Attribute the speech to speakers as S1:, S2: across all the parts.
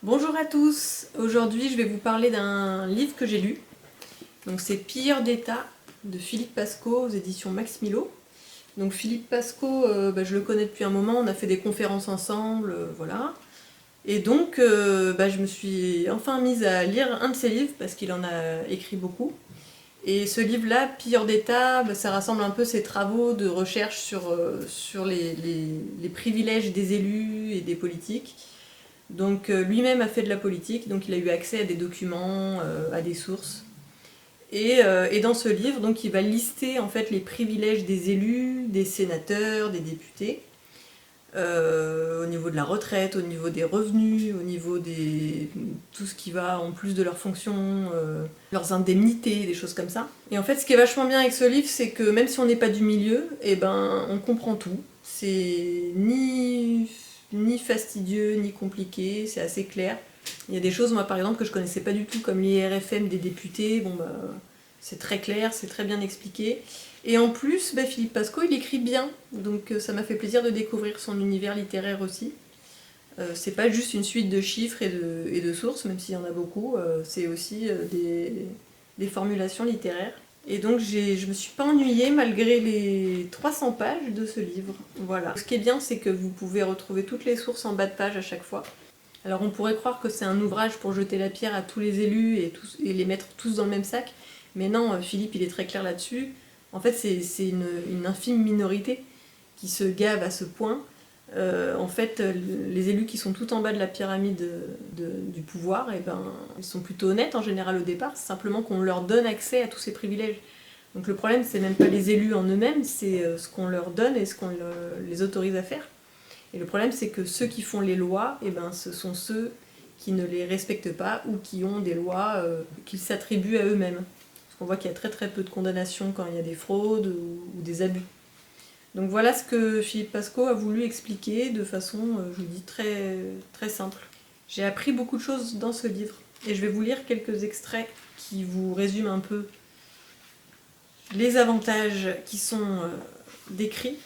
S1: Bonjour à tous, aujourd'hui je vais vous parler d'un livre que j'ai lu. Donc c'est Pilleurs d'État de Philippe Pascot aux éditions Max Milo. Donc Philippe Pascot, je le connais depuis un moment, on a fait des conférences ensemble, voilà. Et donc je me suis enfin mise à lire un de ses livres parce qu'il en a écrit beaucoup. Et ce livre-là, Pilleurs d'État, ça rassemble un peu ses travaux de recherche sur les privilèges des élus et des politiques. Donc lui-même a fait de la politique, donc il a eu accès à des documents, à des sources. Et dans ce livre, donc, il va lister en fait les privilèges des élus, des sénateurs, des députés, au niveau de la retraite, au niveau des revenus, au niveau de tout ce qui va en plus de leurs fonctions, leurs indemnités, des choses comme ça. Et en fait, ce qui est vachement bien avec ce livre, c'est que même si on n'est pas du milieu, on comprend tout. C'est ni fastidieux, ni compliqué, c'est assez clair. Il y a des choses, moi par exemple, que je connaissais pas du tout, comme l'IRFM des députés. C'est très clair, c'est très bien expliqué. Et en plus, Philippe Pascot, il écrit bien, donc ça m'a fait plaisir de découvrir son univers littéraire aussi. C'est pas juste une suite de chiffres et de sources, même s'il y en a beaucoup, c'est aussi des formulations littéraires. Et donc je me suis pas ennuyée malgré les 300 pages de ce livre. Voilà. Ce qui est bien, c'est que vous pouvez retrouver toutes les sources en bas de page à chaque fois. Alors on pourrait croire que c'est un ouvrage pour jeter la pierre à tous les élus et les mettre tous dans le même sac, mais non, Philippe il est très clair là-dessus. En fait c'est une infime minorité qui se gave à ce point. En fait, les élus qui sont tout en bas de la pyramide du pouvoir, ils sont plutôt honnêtes en général au départ, c'est simplement qu'on leur donne accès à tous ces privilèges. Donc le problème, c'est même pas les élus en eux-mêmes, c'est ce qu'on leur donne et ce qu'on les autorise à faire. Et le problème, c'est que ceux qui font les lois, ce sont ceux qui ne les respectent pas ou qui ont des lois qu'ils s'attribuent à eux-mêmes. Parce qu'on voit qu'il y a très très peu de condamnations quand il y a des fraudes ou des abus. Donc voilà ce que Philippe Pascot a voulu expliquer de façon, je vous dis, très, très simple. J'ai appris beaucoup de choses dans ce livre et je vais vous lire quelques extraits qui vous résument un peu les avantages qui sont décrits.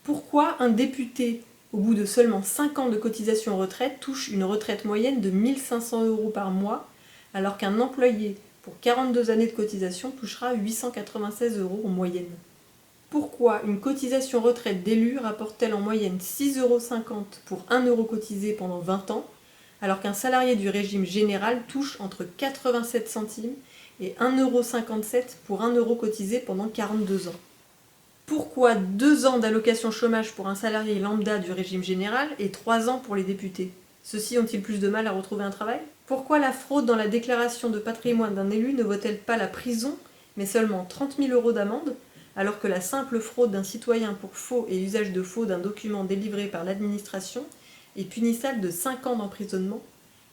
S1: Pourquoi un député, au bout de seulement 5 ans de cotisation retraite, touche une retraite moyenne de 1 500 € par mois, alors qu'un employé, pour 42 années de cotisation, touchera 896 € en moyenne? Pourquoi une cotisation retraite d'élu rapporte-t-elle en moyenne 6,50 € pour 1 € cotisé pendant 20 ans, alors qu'un salarié du régime général touche entre 87 centimes et 1,57 € pour 1 € cotisé pendant 42 ans? Pourquoi 2 ans d'allocation chômage pour un salarié lambda du régime général et 3 ans pour les députés? Ceux-ci ont-ils plus de mal à retrouver un travail? Pourquoi la fraude dans la déclaration de patrimoine d'un élu ne vaut-elle pas la prison, mais seulement 30 000 € d'amende, alors que la simple fraude d'un citoyen pour faux et usage de faux d'un document délivré par l'administration est punissable de 5 ans d'emprisonnement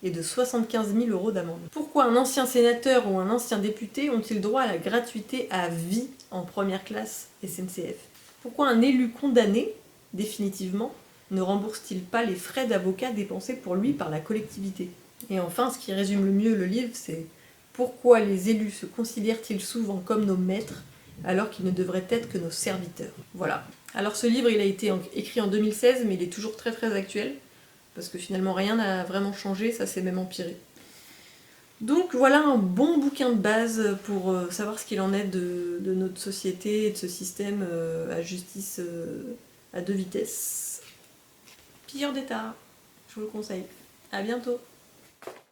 S1: et de 75 000 € d'amende? Pourquoi un ancien sénateur ou un ancien député ont-ils droit à la gratuité à vie en première classe SNCF? Pourquoi un élu condamné, définitivement, ne rembourse-t-il pas les frais d'avocat dépensés pour lui par la collectivité? Et enfin, ce qui résume le mieux le livre, c'est pourquoi les élus se considèrent-ils souvent comme nos maîtres alors qu'ils ne devraient être que nos serviteurs? Voilà. Alors ce livre, il a été écrit en 2016, mais il est toujours très très actuel, parce que finalement rien n'a vraiment changé, ça s'est même empiré. Donc voilà un bon bouquin de base pour savoir ce qu'il en est de notre société et de ce système à justice à deux vitesses. Pilleurs d'État, je vous le conseille. À bientôt.